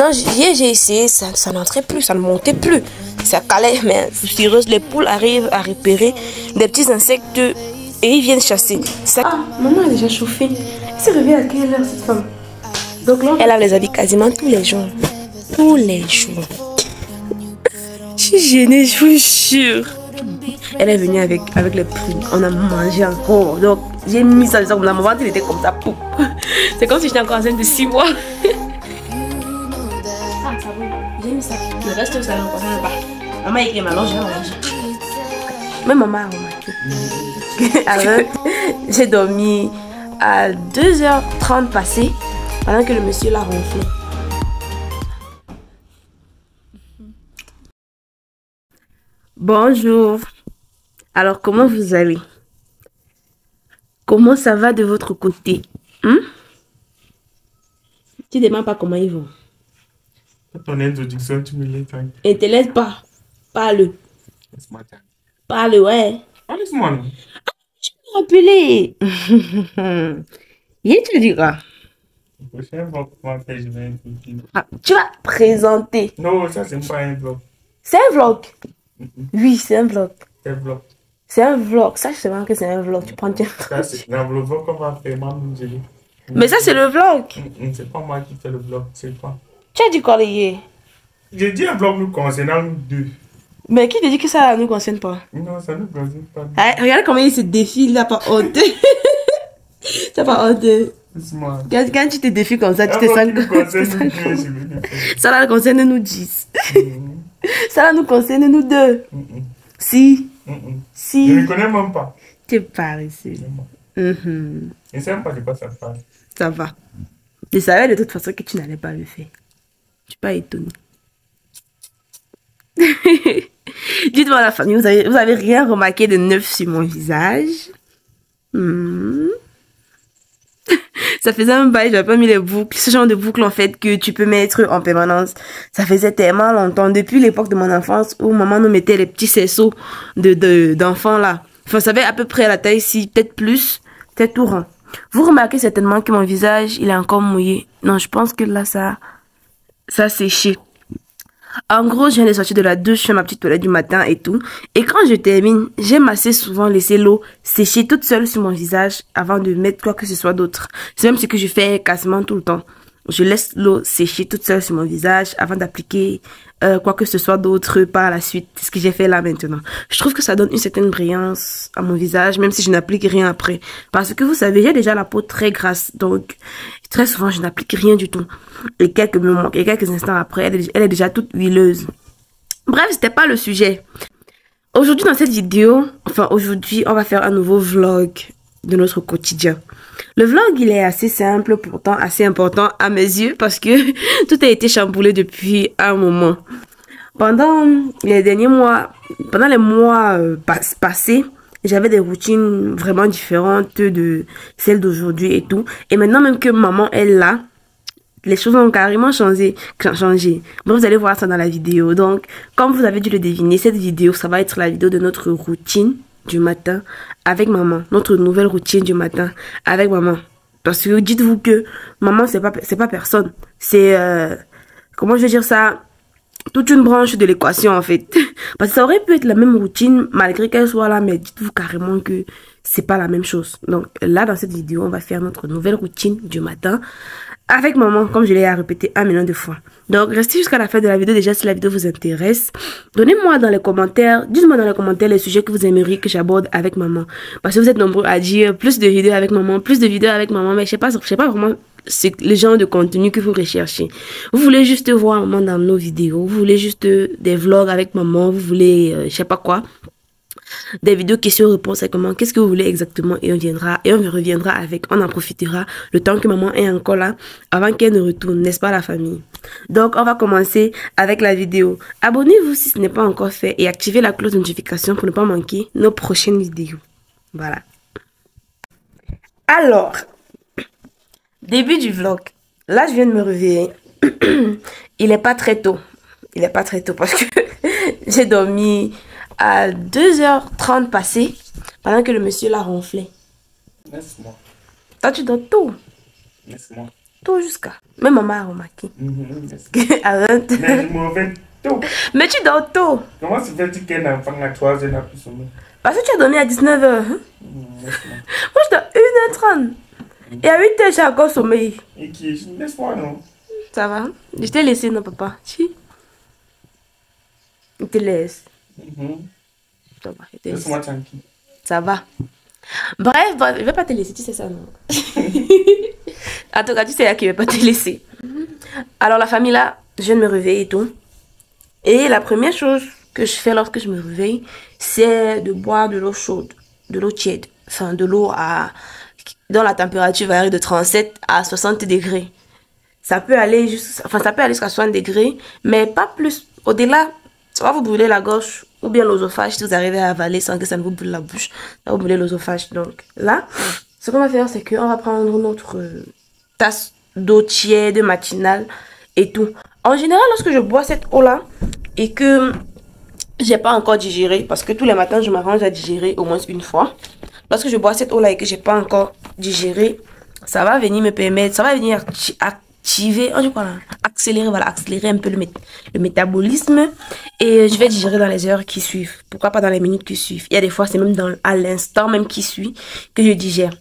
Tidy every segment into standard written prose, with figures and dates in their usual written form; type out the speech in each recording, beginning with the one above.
Quand j'ai essayé, ça n'entrait plus, ça ne montait plus. Ça calait, mais sérieuse, les poules arrivent à repérer des petits insectes et ils viennent chasser. Ça... Ah, maman a déjà chauffé. Elle s'est réveillée à quelle heure cette femme? Donc là, elle lave les habits quasiment tous les jours. Tous les jours. Je suis gênée, je vous jure. Elle est venue avec les poules. On a mangé encore. Donc, j'ai mis ça comme ça. Mon ventre, il était comme ça. C'est comme si j'étais encore enceinte de 6 mois. Ah, ça va. J'ai mis ça. Le reste, ça ne concerne pas. Maman a écrit maintenant, je vais manger. Même maman a remarqué. Alors, j'ai dormi à 2h30 passées pendant que le monsieur l'a ronflé. Bonjour. Alors, comment vous allez? Comment ça va de votre côté? Tu ne demandes pas comment ils vont. Ton introduction, tu me laisses. Et te laisse pas. Parle. Parle, ouais. Laisse-moi. Je peux rappeler. Et tu diras. Ah, tu vas présenter. Non, ça, c'est pas un vlog. C'est un vlog. Oui, c'est un vlog. C'est un vlog. C'est un vlog. Sache seulement que c'est un vlog. Tu prends tes... Ça, c'est le vlog qu'on va faire, maman. Mais ça, c'est le vlog. C'est pas moi qui fais le vlog, c'est toi. Tu as dit quoi, les... J'ai dit un vlog nous concernant nous deux. Mais qui te dit que ça ne nous concerne pas? Non, ça nous concerne pas. Ah, regarde comment il se défile, il n'a pas honte. T'as pas honte. Quand tu te défies comme ça, tu te sens que... Ça là concerne nous 10. Ça là nous concerne nous 2. Si. Si. Je ne connais même pas. Tu parles ici. Je ne sais même pas de quoi ça parle. Ça va. Je savais de toute façon que tu n'allais pas le faire. Je suis pas étonnée. Dites-moi la famille, vous avez rien remarqué de neuf sur mon visage? Ça faisait un bail, j'avais pas mis les boucles. Ce genre de boucles en fait que tu peux mettre en permanence. Ça faisait tellement longtemps, depuis l'époque de mon enfance où maman nous mettait les petits cerceaux d'enfants là. Enfin, ça avait à peu près la taille ici, peut-être plus, peut-être tout rond. Vous remarquez certainement que mon visage, il est encore mouillé. Non, je pense que là, ça a séché. En gros, je viens de sortir de la douche, je fais ma petite toilette du matin et tout. Et quand je termine, j'aime assez souvent laisser l'eau sécher toute seule sur mon visage avant de mettre quoi que ce soit d'autre. C'est même ce que je fais quasiment tout le temps. Je laisse l'eau sécher toute seule sur mon visage avant d'appliquer quoi que ce soit d'autre par la suite. C'est ce que j'ai fait là maintenant. Je trouve que ça donne une certaine brillance à mon visage, même si je n'applique rien après. Parce que vous savez, j'ai déjà la peau très grasse, donc très souvent je n'applique rien du tout. Et quelques instants après, elle est déjà toute huileuse. Bref, c'était pas le sujet. Aujourd'hui dans cette vidéo, aujourd'hui on va faire un nouveau vlog de notre quotidien. Le vlog, il est assez simple, pourtant assez important à mes yeux parce que tout a été chamboulé depuis un moment. Pendant les derniers mois, pendant les mois passés, j'avais des routines vraiment différentes de celles d'aujourd'hui et tout. Et maintenant même que maman est là, les choses ont carrément changé. Bon, vous allez voir ça dans la vidéo. Donc, comme vous avez dû le deviner, cette vidéo, ça va être la vidéo de notre routine du matin avec maman. Notre nouvelle routine du matin avec maman. Parce que dites-vous que maman, c'est pas personne. C'est, comment je vais dire ça? Toute une branche de l'équation en fait. Parce que ça aurait pu être la même routine malgré qu'elle soit là, mais dites-vous carrément que c'est pas la même chose. Donc là, dans cette vidéo, on va faire notre nouvelle routine du matin avec maman, comme je l'ai répété 1 million de fois. Donc restez jusqu'à la fin de la vidéo déjà si la vidéo vous intéresse. Donnez-moi dans les commentaires, dites-moi dans les commentaires les sujets que vous aimeriez que j'aborde avec maman. Parce que vous êtes nombreux à dire plus de vidéos avec maman, mais je sais pas vraiment c'est le genre de contenu que vous recherchez. Vous voulez juste voir maman dans nos vidéos, vous voulez juste des vlogs avec maman, vous voulez je sais pas quoi. Des vidéos questions-réponses avec maman, qu'est-ce que vous voulez exactement, et on reviendra avec, on en profitera le temps que maman est encore là avant qu'elle ne retourne, n'est-ce pas la famille? Donc on va commencer avec la vidéo. Abonnez-vous si ce n'est pas encore fait et activez la cloche de notification pour ne pas manquer nos prochaines vidéos. Voilà. Alors, début du vlog. Là je viens de me réveiller. Il est pas très tôt. Il est pas très tôt parce que j'ai dormi à 2h30 passées pendant que le monsieur l'a ronflé. Laisse-moi. Toi, tu dors tôt. Laisse-moi. Tout jusqu'à. Même maman a remarqué. À 20 Mais je me réveille tôt. Mais tu dors tôt. Comment se fait-il qu'un enfant à 3 heures n'a plus sommeil? Parce que tu as donné à 19h. Hein? Moi, je dors 1h30. Et à 8h, j'ai encore sommeil. Et qui laisse-moi, non? Ça va? Je t'ai laissé, non, papa? Si. Je te laisse. Ça va, je te laisse. Laisse-moi tranquille. Ça va. Bref, je vais pas te laisser, tu sais ça, non? En tout cas, tu sais là qu'il ne va pas te laisser. Alors, la famille là, je viens de me réveiller et tout. Et la première chose que je fais lorsque je me réveille, c'est de boire de l'eau chaude, de l'eau tiède. Enfin, de l'eau dont la température varie de 37 à 60 degrés. Ça peut aller jusqu'à 60 degrés, mais pas plus. Au-delà, ça va vous brûler la gorge ou bien l'œsophage si vous arrivez à avaler sans que ça ne vous brûle la bouche. Ça va vous brûler l'œsophage. Donc là, ce qu'on va faire, c'est qu'on va prendre notre tasse d'eau tiède matinale et tout. En général, lorsque je bois cette eau-là et que j'ai pas encore digéré, parce que tous les matins, je m'arrange à digérer au moins une fois. Lorsque je bois cette eau-là et que j'ai pas encore digéré, ça va venir me permettre, ça va venir activer, accélérer un peu le métabolisme et je vais digérer dans les heures qui suivent. Pourquoi pas dans les minutes qui suivent? Il y a des fois, c'est même à l'instant même qui suit que je digère.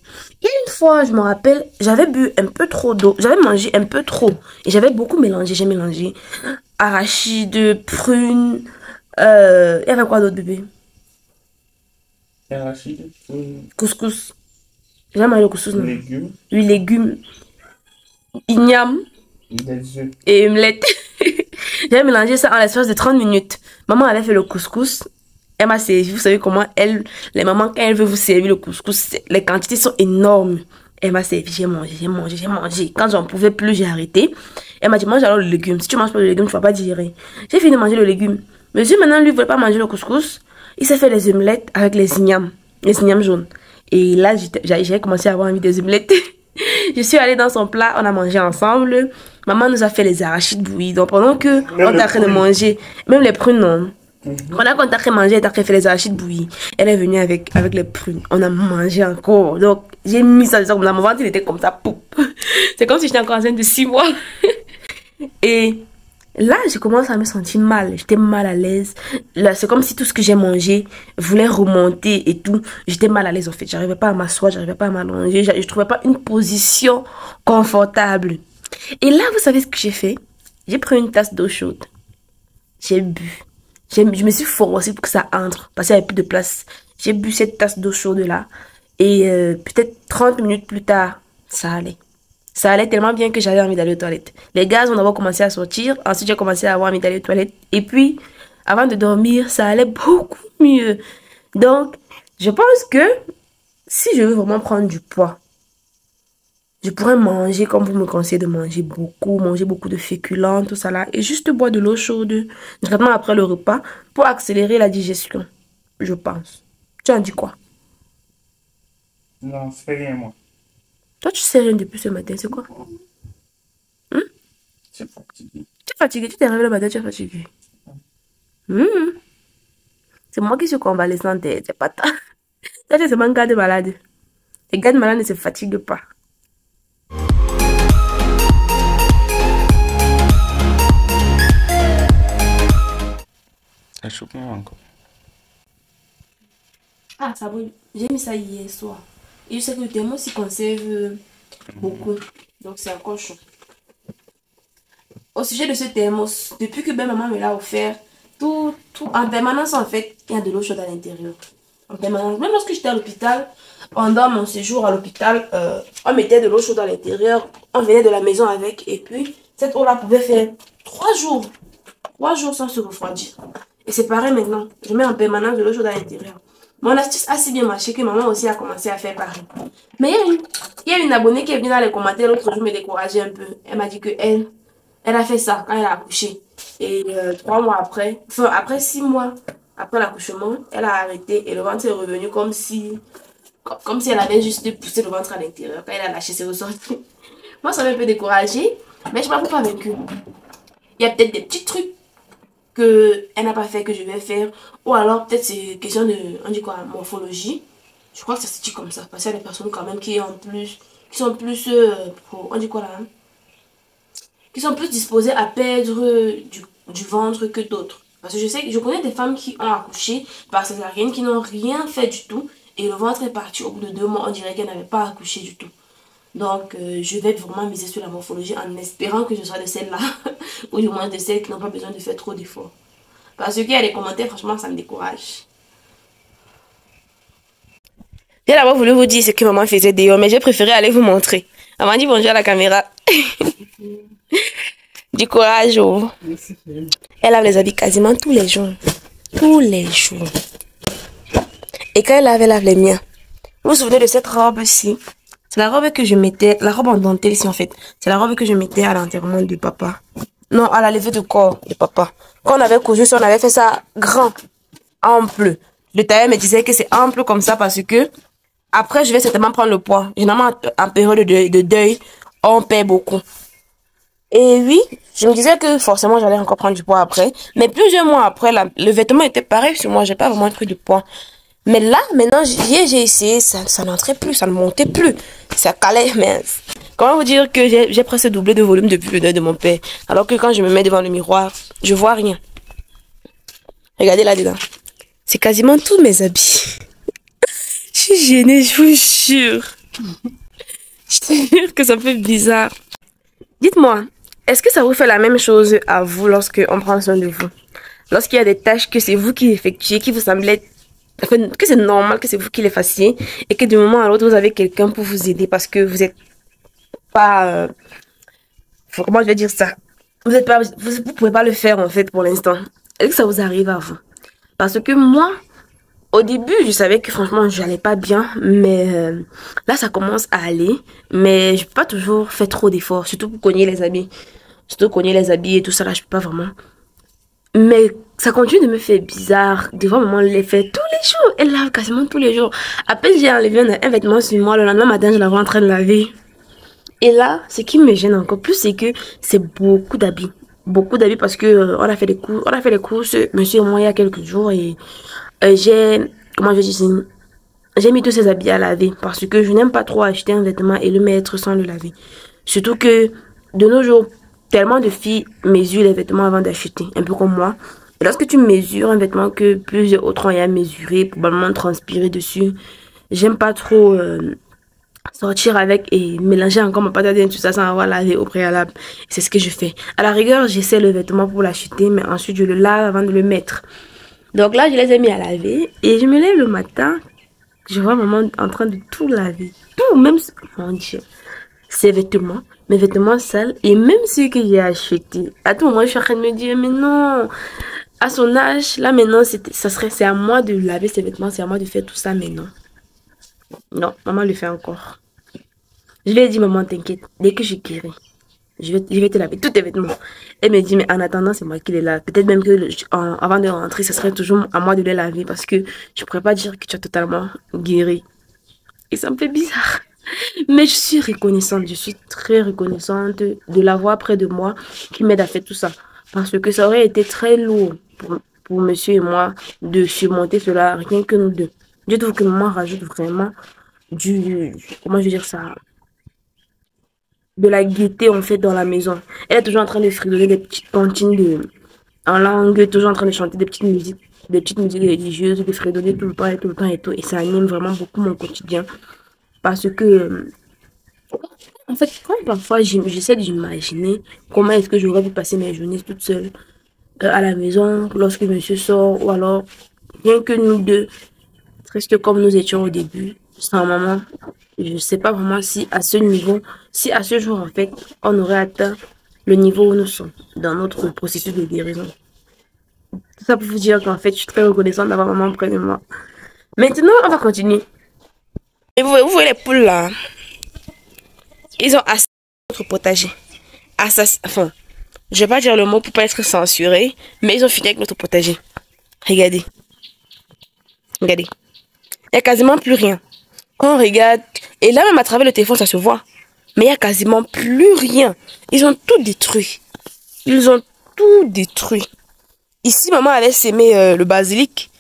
Il y a une fois, je me rappelle, j'avais bu un peu trop d'eau, j'avais mangé un peu trop et j'avais beaucoup mélangé. J'ai mélangé arachide, prunes, il y avait quoi d'autre, bébé? Arachide, Couscous. J'ai mangé le couscous, non? légumes. Oui, légumes. Igname. Des œufs. Et omelette. J'ai mélangé ça en l'espace de 30 minutes. Maman avait fait le couscous. Elle m'a servi. Vous savez comment les mamans, quand elles veulent vous servir le couscous, les quantités sont énormes. Elle m'a servi. J'ai mangé. Quand j'en pouvais plus, j'ai arrêté. Elle m'a dit, mange alors le légume. Si tu manges pas le légume, tu vas pas digérer. J'ai fini de manger le légume. Monsieur, maintenant, lui, ne voulait pas manger le couscous. Il s'est fait les omelettes avec les ignames jaunes. Et là, j'ai commencé à avoir envie des omelettes. Je suis allée dans son plat, on a mangé ensemble. Maman nous a fait les arachides bouillis. Donc pendant que on est en train de manger, même les prunes, non. Pendant qu'on est en train de manger, elle a fait les arachides bouillis. Elle est venue avec les prunes. On a mangé encore. Donc j'ai mis ça dans mon ventre, il était comme ça. Poup. C'est comme si j'étais encore enceinte de 6 mois. Et là, je commence à me sentir mal. J'étais mal à l'aise. Là, c'est comme si tout ce que j'ai mangé voulait remonter et tout. J'étais mal à l'aise en fait. J'arrivais pas à m'asseoir, j'arrivais pas à m'allonger. Je trouvais pas une position confortable. Et là, vous savez ce que j'ai fait? J'ai pris une tasse d'eau chaude. J'ai bu. Je me suis forcée pour que ça entre. Parce qu'il n'y avait plus de place. J'ai bu cette tasse d'eau chaude là. Et peut-être 30 minutes plus tard, ça allait. Ça allait tellement bien que j'avais envie d'aller aux toilettes. Les gaz ont d'abord commencé à sortir. Ensuite, j'ai commencé à avoir envie d'aller aux toilettes. Et puis, avant de dormir, ça allait beaucoup mieux. Donc, je pense que si je veux vraiment prendre du poids, je pourrais manger comme vous me conseillez de manger beaucoup de féculents, tout ça là. Et juste boire de l'eau chaude directement après le repas pour accélérer la digestion. Je pense. Tu en dis quoi? Non, c'est rien, moi. Toi, tu sais rien depuis ce matin, c'est quoi? Je suis fatigué. Tu es fatigué, tu t'es réveillé le matin, tu es fatigué. C'est moi qui suis convalescente, c'est pas toi. Ça, c'est seulement un gars de malade. Les gars de malade ne se fatiguent pas. Ça chauffe encore. Ah, ça brûle. J'ai mis ça hier soir. Et je sais que le thermos s'y conserve beaucoup. Donc, c'est encore chaud. Au sujet de ce thermos, depuis que ben maman me l'a offert, tout en permanence, en fait, il y a de l'eau chaude à l'intérieur. En permanence. Même lorsque j'étais à l'hôpital, pendant mon séjour à l'hôpital, on mettait de l'eau chaude à l'intérieur. On venait de la maison avec. Et puis, cette eau-là pouvait faire 3 jours. 3 jours sans se refroidir. Et c'est pareil maintenant. Je mets en permanence de l'eau chaude à l'intérieur. Mon astuce a si bien marché que maman aussi a commencé à faire pareil. Mais il y a une abonnée qui est venue dans les commentaires l'autre jour me décourager un peu. Elle m'a dit que elle a fait ça quand elle a accouché. Et 3 mois après, enfin après 6 mois après l'accouchement, elle a arrêté et le ventre est revenu comme si elle avait juste poussé le ventre à l'intérieur. Quand elle a lâché ses ressorties. Moi, ça m'a un peu découragée, mais je ne suis pas vaincue. Il y a peut-être des petits trucs qu'elle n'a pas fait, que je vais faire. Ou alors, peut-être c'est question de, on dit quoi, morphologie. Je crois que ça se dit comme ça. Parce qu'il y a des personnes quand même qui sont plus, on dit quoi là, hein? qui sont plus disposées à perdre du ventre que d'autres. Parce que je connais des femmes qui ont accouché par césarienne, qui n'ont rien fait du tout. Et le ventre est parti au bout de 2 mois, on dirait qu'elle n'avait pas accouché du tout. Donc, je vais vraiment miser sur la morphologie en espérant que je sois de celles-là, ou du moins de celles qui n'ont pas besoin de faire trop d'efforts. Parce qu'il y a des commentaires, franchement, ça me décourage. J'ai d'abord voulu vous dire ce que maman faisait dehors, mais j'ai préféré aller vous montrer. Maman dit bonjour à la caméra. Du courage, oh. Elle lave les habits quasiment tous les jours. Tous les jours. Et quand elle lave les miens. Vous vous souvenez de cette robe-ci? C'est la robe que je mettais, la robe en dentelle ici en fait. C'est la robe que je mettais à l'enterrement de papa. Non, à la levée de corps de papa. Quand on avait cousu ça, on avait fait ça grand, ample. Le tailleur me disait que c'est ample comme ça parce que après je vais certainement prendre le poids. Généralement en période de deuil, on perd beaucoup. Et oui, je me disais que forcément j'allais encore prendre du poids après. Mais plusieurs mois après, le vêtement était pareil sur moi. J'ai pas vraiment pris du poids. Mais là, maintenant, j'ai essayé, ça n'entrait plus, ça ne montait plus. Ça calait, mais comment vous dire que j'ai presque doublé de volume depuis le deuil de mon père. Alors que quand je me mets devant le miroir, je vois rien. Regardez là-dedans. C'est quasiment tous mes habits. Je suis gênée, je vous jure. Je te jure que ça fait bizarre. Dites-moi, est-ce que ça vous fait la même chose à vous lorsque on prend soin de vous? Lorsqu'il y a des tâches que c'est vous qui effectuez, qui vous semblent que c'est normal que c'est vous qui les fassiez et que du moment à l'autre vous avez quelqu'un pour vous aider parce que vous êtes pas comment je vais dire ça, vous êtes pas, vous pouvez pas le faire en fait pour l'instant. Est-ce que ça vous arrive à vous? Parce que moi au début je savais que franchement j'allais pas bien, mais là ça commence à aller, mais je peux pas toujours faire trop d'efforts, surtout pour cogner les habits, et tout ça là, je peux pas vraiment. Mais ça continue de me faire bizarre. Des fois, maman les fait tous les jours. Elle lave quasiment tous les jours. À peine j'ai enlevé un vêtement sur moi, le lendemain matin, je la vois en train de laver. Et là, ce qui me gêne encore plus, c'est que c'est beaucoup d'habits. Beaucoup d'habits parce que on a fait les courses, monsieur et moi, il y a quelques jours. Et comment je dis, j'ai mis tous ces habits à laver. Parce que je n'aime pas trop acheter un vêtement et le mettre sans le laver. Surtout que de nos jours, tellement de filles mesurent les vêtements avant d'acheter, un peu comme moi. Et lorsque tu mesures un vêtement que plusieurs autres ont à mesurer, probablement transpirer dessus, j'aime pas trop sortir avec et mélanger encore ma pâte à dents, tout ça sans avoir lavé au préalable. C'est ce que je fais. À la rigueur, j'essaie le vêtement pour l'acheter, mais ensuite je le lave avant de le mettre. Donc là, je les ai mis à laver et je me lève le matin, je vois maman en train de tout laver. Tout, même, mon Dieu, ses vêtements. Mes vêtements sales et même ceux que j'ai achetés. À tout moment, je suis en train de me dire, mais non, à son âge, là maintenant, c'est à moi de laver ses vêtements, c'est à moi de faire tout ça, mais non. Non, maman le fait encore. Je lui ai dit, maman, t'inquiète, dès que je guéris, je vais te laver tous tes vêtements. Elle me dit, mais en attendant, c'est moi qui les lave. Peut-être même que avant de rentrer, ce serait toujours à moi de les laver parce que je ne pourrais pas dire que tu as totalement guéri. Et ça me fait bizarre. Mais je suis reconnaissante, je suis très reconnaissante de l'avoir près de moi qui m'aide à faire tout ça. Parce que ça aurait été très lourd pour monsieur et moi de surmonter cela, rien que nous deux. Je trouve que maman rajoute vraiment comment je vais dire ça, de la gaieté en fait dans la maison. Elle est toujours en train de fredonner des petites comptines en langue, toujours en train de chanter des petites musiques religieuses, de fredonner tout le temps et tout le temps et tout. Et ça anime vraiment beaucoup mon quotidien. Parce que en fait, quand parfois j'essaie d'imaginer comment est-ce que j'aurais pu passer mes journées toute seule à la maison lorsque monsieur sort ou alors rien que nous deux, presque comme nous étions au début, sans maman. Je sais pas vraiment si à ce niveau, si à ce jour en fait, on aurait atteint le niveau où nous sommes dans notre processus de guérison. Tout ça pour vous dire qu'en fait, je suis très reconnaissante d'avoir maman près de moi. Maintenant, on va continuer. Et vous voyez les poules là? Ils ont assassiné notre potager. Enfin, je vais pas dire le mot pour pas être censuré, mais ils ont fini avec notre potager. Regardez. Regardez. Il n'y a quasiment plus rien. Quand on regarde, et là même à travers le téléphone, ça se voit. Mais il n'y a quasiment plus rien. Ils ont tout détruit. Ils ont tout détruit. Ici, maman avait sémé le basilic,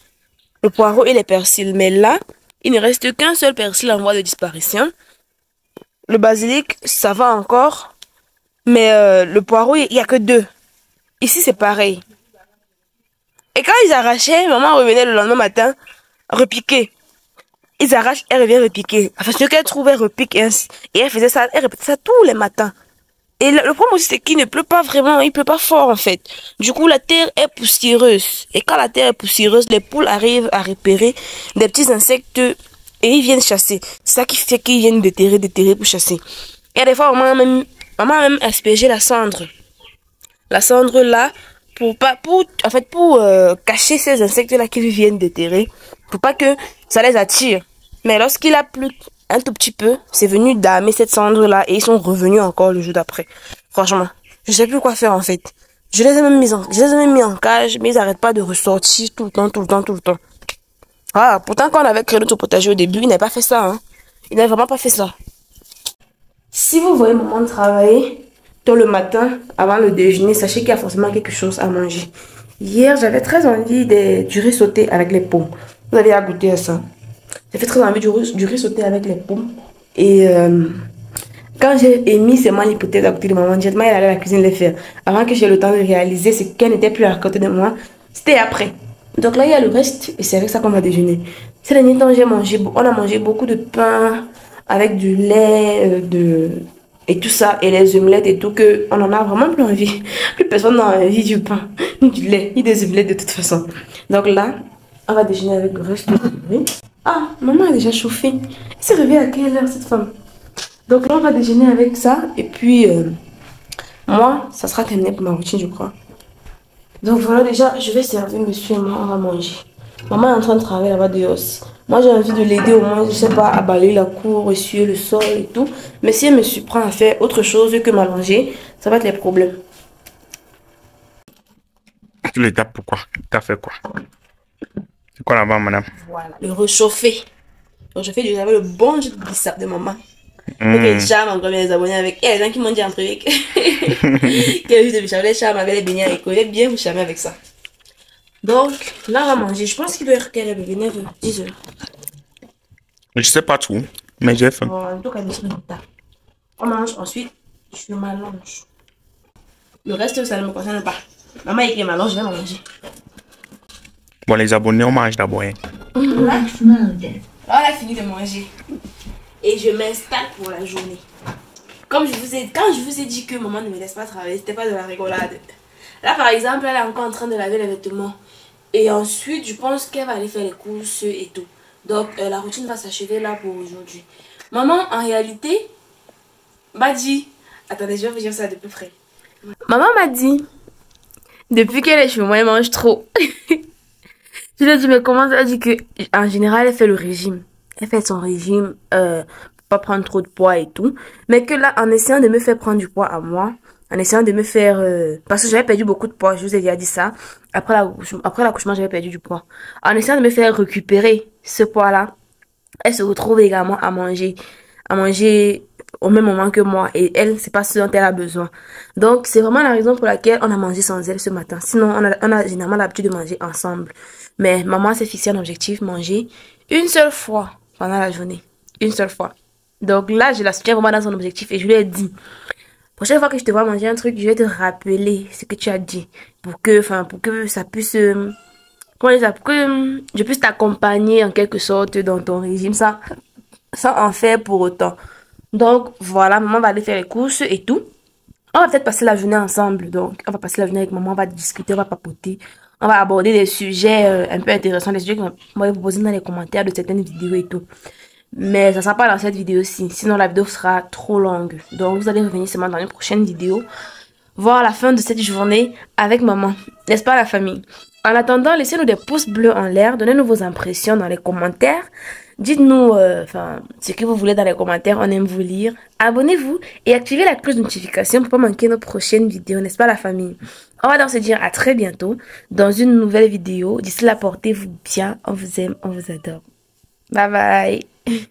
le poireau et les persils. Mais là, il ne reste qu'un seul persil en voie de disparition. Le basilic, ça va encore. Mais le poireau, il y a que deux. Ici, c'est pareil. Et quand ils arrachaient, maman revenait le lendemain matin, repiquer. Ils arrachent, elle revient repiquer. Enfin, ce qu'elle trouvait, elle repique. Et elle faisait ça, elle répétait ça tous les matins. Et le problème aussi, c'est qu'il ne pleut pas vraiment, il pleut pas fort en fait. Du coup, la terre est poussiéreuse. Et quand la terre est poussiéreuse, les poules arrivent à repérer des petits insectes et ils viennent chasser. C'est ça qui fait qu'ils viennent déterrer pour chasser. Et des fois, maman a même aspergé la cendre. La cendre là, pour cacher ces insectes là qui viennent déterrer, pour pas que ça les attire. Mais lorsqu'il a plu un tout petit peu, c'est venu damer cette cendre là et ils sont revenus encore le jour d'après. Franchement, je sais plus quoi faire en fait. Je les ai même mis en cage, mais ils arrêtent pas de ressortir tout le temps. Ah, pourtant quand on avait créé notre potager au début, il n'avait pas fait ça, hein. Il n'avait vraiment pas fait ça. Si vous voyez maman travailler tôt le matin, avant le déjeuner, sachez qu'il y a forcément quelque chose à manger. Hier, j'avais très envie du riz sauté avec les pommes. Vous avez à goûter à ça. J'ai fait très envie du riz sauté avec les pommes. Et quand j'ai émis seulement l'hypothèse à côté de maman, directement elle allait à la cuisine les faire. Avant que j'ai le temps de réaliser ce qu'elle n'était plus à côté de moi, c'était après. Donc là, il y a le reste et c'est avec ça qu'on va déjeuner. Ces derniers temps, on a mangé beaucoup de pain avec du lait, et tout ça, et les omelettes et tout, que on en a vraiment plus envie. Plus personne n'a envie du pain, ni du lait, ni des omelettes de toute façon. Donc là, on va déjeuner avec le reste du riz. Ah, maman a déjà chauffé. Elle s'est réveillée à quelle heure cette femme? Donc là, on va déjeuner avec ça. Et puis, moi, ça sera terminé pour ma routine, je crois. Donc voilà, déjà, je vais servir monsieur et moi, on va manger. Maman est en train de travailler là-bas dehors. Moi, j'ai envie de l'aider au moins, je sais pas, à balayer la cour, essuyer le sol et tout. Mais si elle me surprend à faire autre chose que m'allonger, ça va être les problèmes. Tu l'étapes pourquoi? T'as fait quoi? C'est quoi là-bas, madame? Voilà, le réchauffer. Le réchauffer, j'avais le bon jeu de bissap de maman. Ok, charme encore mes abonnés avec. Il y a des gens qui m'ont dit en privé que le jus de bissap, les charmes avec les beignets et que bien vous charmer avec ça. Donc, là, on va manger. Je pense qu'il doit être quelle heure, bébé? 9h, 10h. Je sais pas tout, mais j'ai faim. Bon, en tout cas, on mange ensuite, je m'allonge. Le reste, ça ne me concerne pas. Maman écrit m'allonge, je vais manger. Bon, les abonnés, on mange d'abord. Hein. Là, on a fini de manger. Et je m'installe pour la journée. Quand je vous ai dit que maman ne me laisse pas travailler, c'était pas de la rigolade. Là, par exemple, elle est encore en train de laver les vêtements. Et ensuite, je pense qu'elle va aller faire les courses et tout. Donc, la routine va s'achever là pour aujourd'hui. Maman, en réalité, m'a dit... Attendez, je vais vous dire ça de plus près. Maman m'a dit, depuis qu'elle est chez moi, elle mange trop. Je lui ai dit, mais comment ça? Elle dit que, en général, elle fait le régime. Elle fait son régime, pour pas prendre trop de poids et tout. Mais que là, en essayant de me faire prendre du poids à moi, en essayant de me faire... parce que j'avais perdu beaucoup de poids, je vous ai déjà dit ça. Après l'accouchement, j'avais perdu du poids. En essayant de me faire récupérer ce poids-là, elle se retrouve également à manger au même moment que moi. Et elle, c'est pas ce dont elle a besoin. Donc, c'est vraiment la raison pour laquelle on a mangé sans elle ce matin. Sinon, on a généralement l'habitude de manger ensemble. Mais maman s'est fixé un objectif, manger une seule fois pendant la journée. Une seule fois. Donc là, je la soutiens vraiment dans son objectif et je lui ai dit, prochaine fois que je te vois manger un truc, je vais te rappeler ce que tu as dit. Pour que ça puisse... comment dire ça? Pour que je puisse t'accompagner en quelque sorte dans ton régime sans en faire pour autant. Donc voilà, maman va aller faire les courses et tout. On va peut-être passer la journée ensemble. Donc on va passer la journée avec maman, on va discuter, on va papoter. On va aborder des sujets un peu intéressants, des sujets qu'on va proposer dans les commentaires de certaines vidéos et tout. Mais ça sera pas dans cette vidéo-ci, sinon la vidéo sera trop longue. Donc vous allez revenir seulement dans une prochaine vidéo, voir la fin de cette journée avec maman. N'est-ce pas la famille? En attendant, laissez-nous des pouces bleus en l'air, donnez-nous vos impressions dans les commentaires. Dites-nous ce que vous voulez dans les commentaires, on aime vous lire. Abonnez-vous et activez la cloche de notification pour ne pas manquer nos prochaines vidéos, n'est-ce pas la famille? On va donc se dire à très bientôt dans une nouvelle vidéo. D'ici là, portez-vous bien, on vous aime, on vous adore. Bye bye.